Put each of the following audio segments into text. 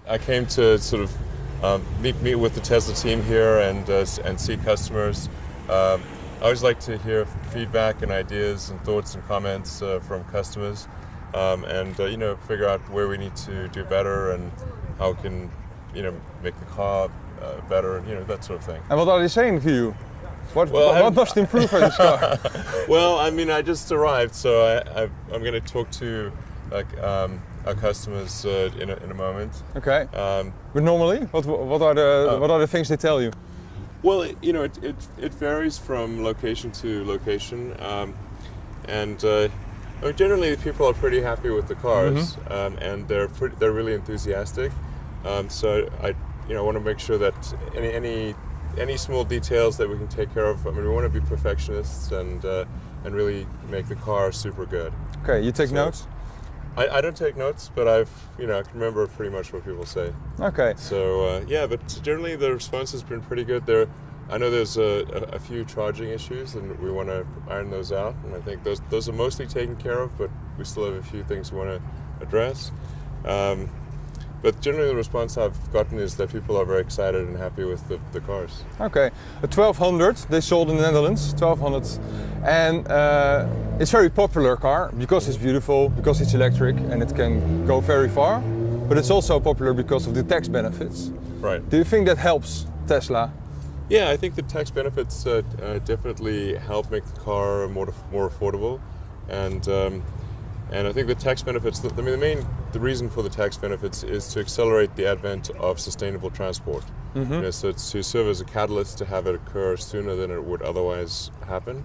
I came to sort of meet with the Tesla team here and see customers. I always like to hear feedback and ideas and thoughts and comments from customers, and figure out where we need to do better and how we can make the car better and that sort of thing. And what are they saying to you? What must improve for this car? Well, I mean, I just arrived, so I'm going to talk to our customers in a moment. Okay. But normally, what are the things they tell you? Well, it varies from location to location, and generally people are pretty happy with the cars, and they're really enthusiastic. So I want to make sure that any small details that we can take care of. I mean, we want to be perfectionists and really make the car super good. Okay, you take notes? I don't take notes, but I can remember pretty much what people say. Okay. So but generally the response has been pretty good. I know there's a few charging issues, and we want to iron those out. And I think those are mostly taken care of, but we still have a few things we want to address. But generally the response I've gotten is that people are very excited and happy with the cars. Okay, a 1200 they sold in the Netherlands, 1200, and it's a very popular car because it's beautiful, because it's electric and it can go very far, but it's also popular because of the tax benefits. Right. Do you think that helps Tesla? Yeah, I think the tax benefits definitely help make the car more affordable, and I think the tax benefits. The reason for the tax benefits is to accelerate the advent of sustainable transport. So it's to serve as a catalyst to have it occur sooner than it would otherwise happen.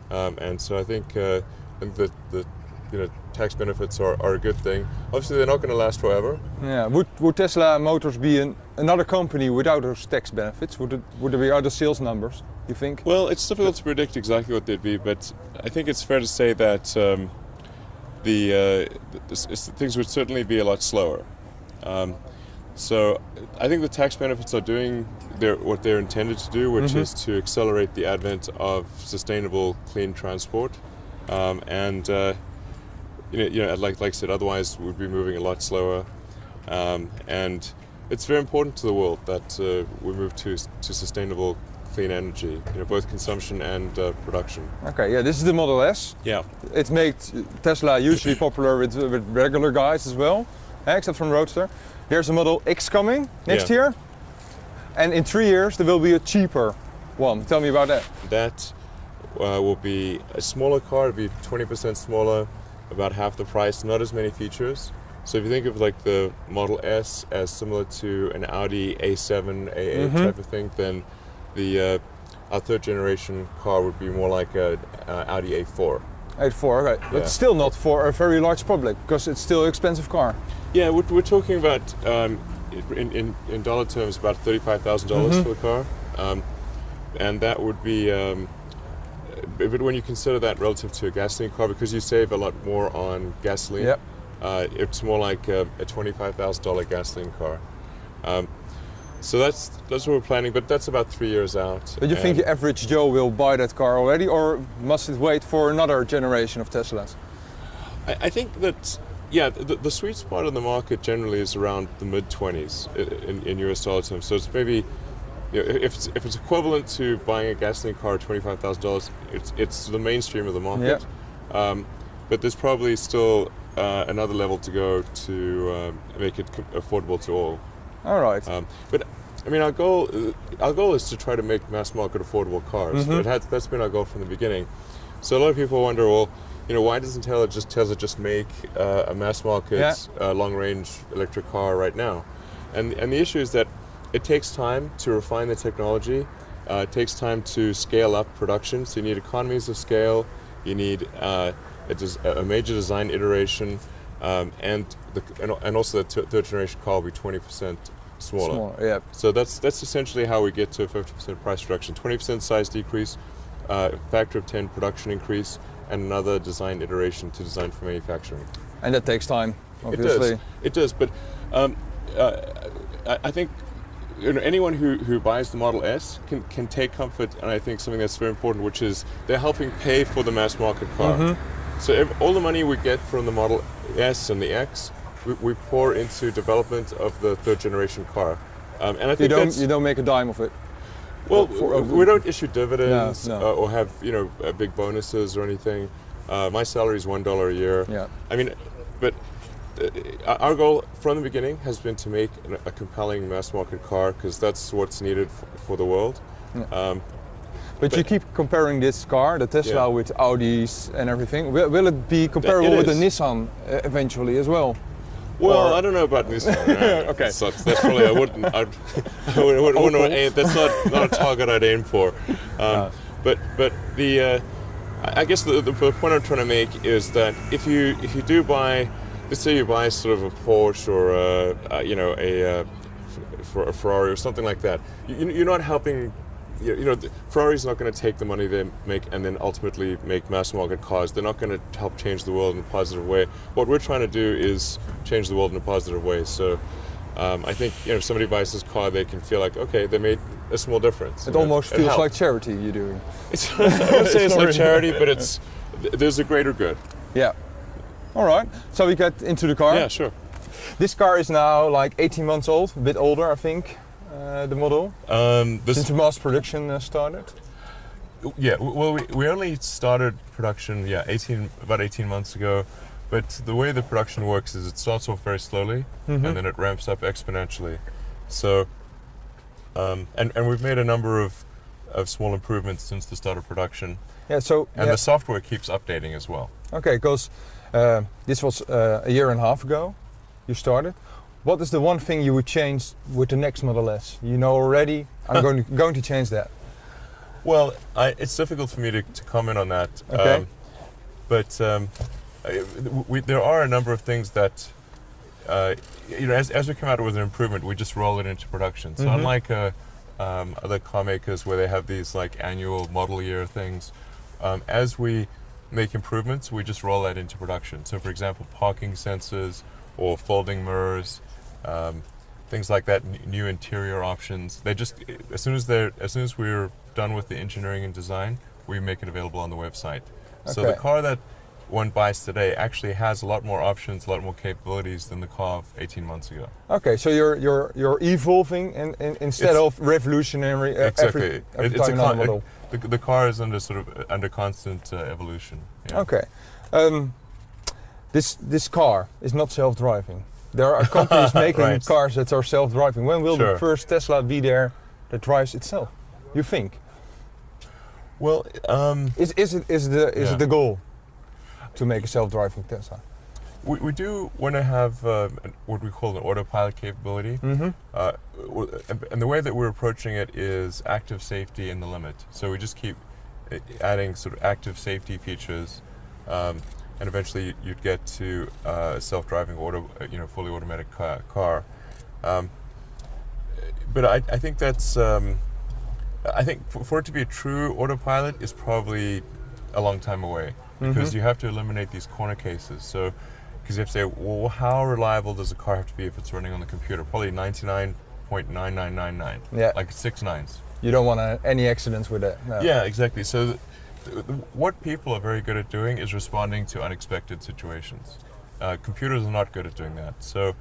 And so I think that the tax benefits are a good thing. Obviously, they're not going to last forever. Yeah. Would Tesla Motors be another company without those tax benefits? Would there be other sales numbers, you think? Well, it's difficult to predict exactly what they'd be, but I think it's fair to say that things would certainly be a lot slower. So I think the tax benefits are doing what they're intended to do, which is to accelerate the advent of sustainable, clean transport. Like I said, otherwise we'd be moving a lot slower. And it's very important to the world that we move to sustainable, clean energy, both consumption and production. Okay, yeah, this is the Model S. Yeah. It makes Tesla usually popular with regular guys as well, except from Roadster. Here's a Model X coming next year, and in 3 years there will be a cheaper one. Tell me about that. That will be a smaller car. It'll be 20% smaller, about half the price, not as many features. So if you think of like the Model S as similar to an Audi A7, A8 type of thing, then our third generation car would be more like an Audi A4. A4, right. But still not for a very large public, because it's still an expensive car. Yeah, we're talking about, in dollar terms, about $35,000 for the car. And that would be, but when you consider that relative to a gasoline car, because you save a lot more on gasoline, it's more like a $25,000 gasoline car. So that's what we're planning, but that's about 3 years out. But you think the average Joe will buy that car already, or must it wait for another generation of Teslas? I think that, the sweet spot in the market generally is around the mid-20s in US dollar terms. So it's maybe, if it's equivalent to buying a gasoline car at $25,000, it's the mainstream of the market. But there's probably still another level to go to make it affordable to all. All right. But I mean, our goal is to try to make mass market affordable cars. That's been our goal from the beginning. So a lot of people wonder, well, why doesn't Tesla just make a mass market long range electric car right now? And the issue is that it takes time to refine the technology. It takes time to scale up production. So you need economies of scale. You need a major design iteration. And also the third generation car will be 20% smaller. So that's essentially how we get to a 50% price reduction. 20% size decrease, factor of 10 production increase, and another design iteration to design for manufacturing. And that takes time, obviously. It does. But I think anyone who buys the Model S can take comfort, and I think something that's very important, which is they're helping pay for the mass market car. So all the money we get from the Model S and the X we pour into development of the third generation car. And I think You don't make a dime of it. well, we don't issue dividends No. or have big bonuses or anything. My salary is $1 a year. Yeah. I mean, but our goal from the beginning has been to make a compelling mass market car because that's what's needed for the world. Yeah. But you keep comparing this car, the Tesla, Yeah. with Audis and everything. Will it be comparable with the is. Nissan eventually as well? Well, Or- I don't know about Nissan. Okay. So that's probably I wouldn't. That's not a target I'd aim for. But the I guess the point I'm trying to make is that if you do buy, let's say you buy sort of a Porsche or a Ferrari or something like that, you're not helping. Ferrari's not going to take the money they make and then ultimately make mass market cars. They're not going to help change the world in a positive way. What we're trying to do is change the world in a positive way. So I think if somebody buys this car, they can feel like, okay, they made a small difference. It almost feels helped. like charity you're doing. I wouldn't say it's not like really. charity, but there's a greater good. Yeah. All right. So we get into the car. Yeah, sure. This car is now like 18 months old, a bit older, I think. The model since the mass production started. Yeah, well, we only started production, about 18 months ago. But the way the production works is it starts off very slowly, and then it ramps up exponentially. So, and we've made a number of small improvements since the start of production. Yeah. So And the software keeps updating as well. okay, because this was a year and a half ago you started. What is the one thing you would change with the next Model S? You know already, I'm going to change that. Well, it's difficult for me to comment on that. Okay. But there are a number of things that, as we come out with an improvement, we just roll it into production. So unlike other car makers where they have these like annual model year things, as we make improvements, we just roll that into production. So for example, parking sensors or folding mirrors, things like that, new interior options. They just as soon as we're done with the engineering and design, we make it available on the website. So the Okay. car that one buys today actually has a lot more options, a lot more capabilities than the car of 18 months ago. Okay, so you're evolving instead of revolutionary Exactly. every time another model. The car is under constant evolution. Yeah. Okay. This car is not self-driving. There are companies making Right. cars that are self-driving. When will Sure. the first Tesla be there that drives itself? You think? Well, Is Yeah. it the goal to make a self-driving Tesla? we do want to have what we call an autopilot capability. And the way that we're approaching it is active safety in the limit. So we just keep adding sort of active safety features, and eventually you'd get to a self-driving fully automatic car. But I think that's I think for it to be a true autopilot is probably a long time away because you have to eliminate these corner cases. So because you have to say, well, how reliable does a car have to be if it's running on the computer? Probably 99.9999. Yeah. Like 6 nines. You don't want any accidents with it. No. Yeah, exactly. So what people are very good at doing is responding to unexpected situations. Computers are not good at doing that. So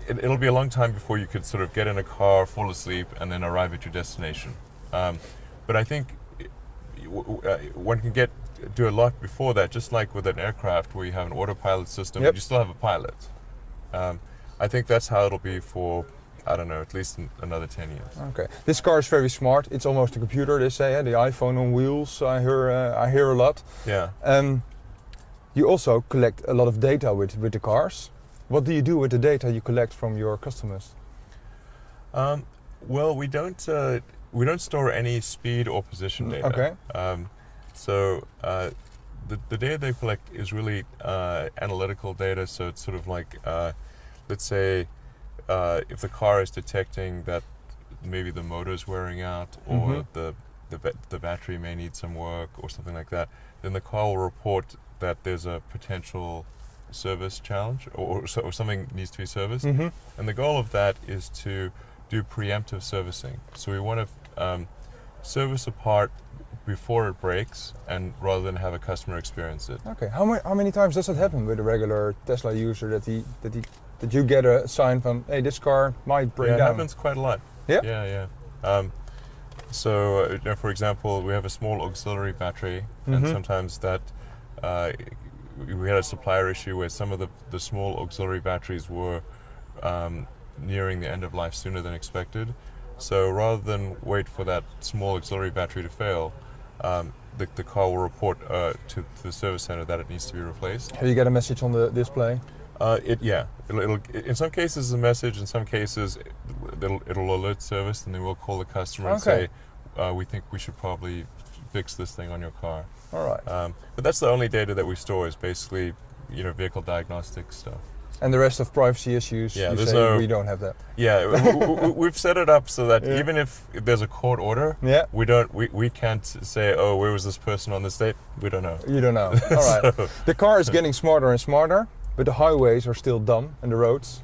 it'll be a long time before you could sort of get in a car, fall asleep, and then arrive at your destination. But I think one can do a lot before that, just like with an aircraft where you have an autopilot system, but you still have a pilot. I think that's how it'll be for, I don't know, at least another 10 years. Okay. This car is very smart. It's almost a computer, they say. The iPhone on wheels. I hear a lot. Yeah. You also collect a lot of data with the cars. What do you do with the data you collect from your customers? Well, we don't store any speed or position data. Okay. So the data they collect is really analytical data. So it's sort of like, let's say, if the car is detecting that maybe the motor's wearing out or the battery may need some work or something like that, then the car will report that there's a potential service challenge or something needs to be serviced. And the goal of that is to do preemptive servicing. So we want to service a part before it breaks, and rather than have a customer experience it. Okay. How many times does that happen with a regular Tesla user that you get a sign from, hey, this car might break Yeah, it down? happens quite a lot. Yeah? Yeah. So, for example, we have a small auxiliary battery, and sometimes that we had a supplier issue where some of the small auxiliary batteries were nearing the end of life sooner than expected. So rather than wait for that small auxiliary battery to fail, the car will report to the service center that it needs to be replaced. You get a message on the display? It'll in some cases a message, in some cases it'll alert service, and they will call the customer and say, we think we should probably fix this thing on your car. All right. But that's the only data that we store, is basically vehicle diagnostic stuff. And the rest of privacy issues, Yeah, you say we don't have that. Yeah, we've set it up so that even if there's a court order, we can't say, oh, where was this person on this date? We don't know. You don't know. All right. So, the car is getting smarter and smarter, but the highways are still dumb, and the roads.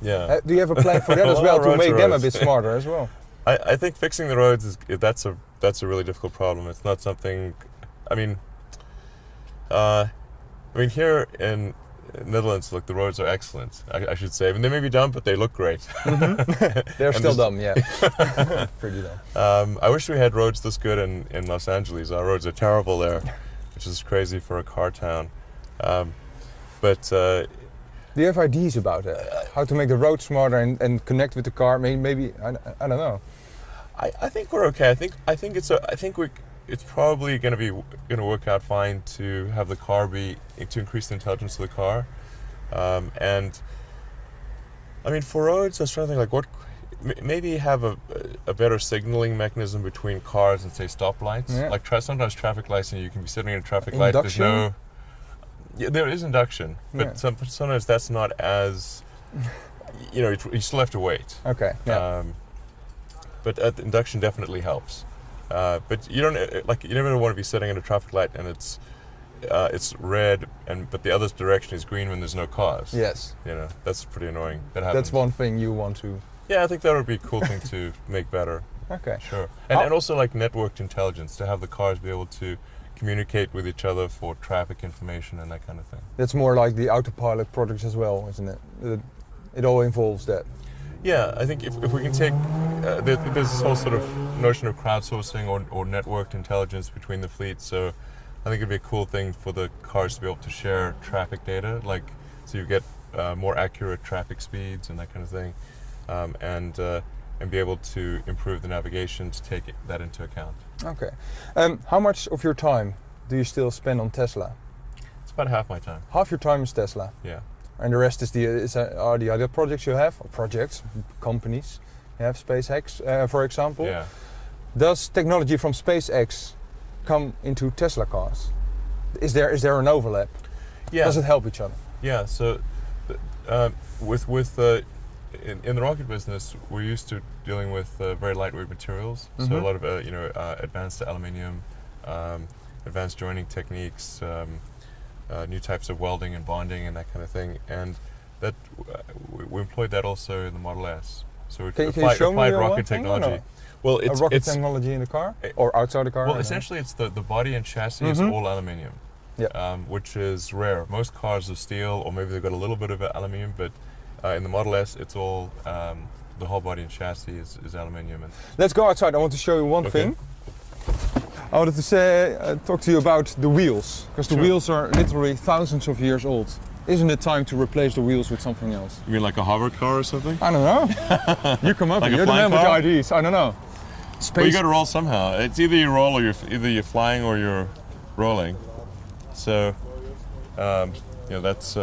Yeah. Do you have a plan for that as well, to make them a bit smarter as well? I think fixing the roads that's a really difficult problem. It's not something. I mean, here in Netherlands, look, the roads are excellent. I should say. I mean, they may be dumb, but they look great. They're still dumb, yeah. Pretty dumb. I wish we had roads this good in Los Angeles. Our roads are terrible there, which is crazy for a car town. Do you have ideas about it? How to make the road smarter and connect with the car? Maybe I don't know. I think we're okay. I think it's probably going to work out fine to have the car to increase the intelligence of the car, and I mean for roads I was trying to think maybe have a better signaling mechanism between cars and say stoplights. Yeah. Like sometimes traffic lights, and you can be sitting in a traffic light. There's there is induction, but sometimes that's not as you still have to wait. Okay. Yeah. But induction definitely helps. But you never want to be sitting in a traffic light and it's red but the other direction is green when there's no cars. Yes. That's pretty annoying. That happens. That's one thing you want to. Yeah, I think that would be a cool thing to make better. Okay. Sure. And also like networked intelligence, to have the cars be able to communicate with each other for traffic information and that kind of thing. That's more like the autopilot projects as well, isn't it? It all involves that. Yeah, I think if we can take, there's this whole sort of notion of crowdsourcing or networked intelligence between the fleets. So I think it'd be a cool thing for the cars to be able to share traffic data, so you get more accurate traffic speeds and that kind of thing, and be able to improve the navigation to take that into account. Okay. How much of your time do you still spend on Tesla? It's about half my time. Half your time is Tesla? Yeah. And the rest are the other projects you have, or companies. You have SpaceX, for example. Yeah. Does technology from SpaceX come into Tesla cars? Is there an overlap? Yeah. Does it help each other? Yeah. So, in the rocket business, we're used to dealing with very lightweight materials. So a lot of advanced aluminium, advanced joining techniques. New types of welding and bonding and that kind of thing, and that we employed that also in the Model S. So we applied rocket technology. No? Well, it's rocket technology in the car or outside the car. Well, essentially, it's the body and chassis is all aluminium, which is rare. Most cars are steel, or maybe they've got a little bit of aluminium, but in the Model S, it's all the whole body and chassis is aluminium. And let's go outside. I want to show you one thing. I wanted to talk to you about the wheels, because the wheels are literally thousands of years old. Isn't it time to replace the wheels with something else? You mean like a hover car or something? I don't know. You come up like with you're the man with the ideas. I don't know. Well, you got to roll somehow. It's either you roll or you're flying or you're rolling. So, that's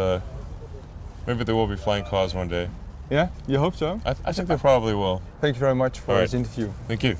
maybe there will be flying cars one day. Yeah, you hope so. I think there probably will. Thank you very much for this interview. Thank you.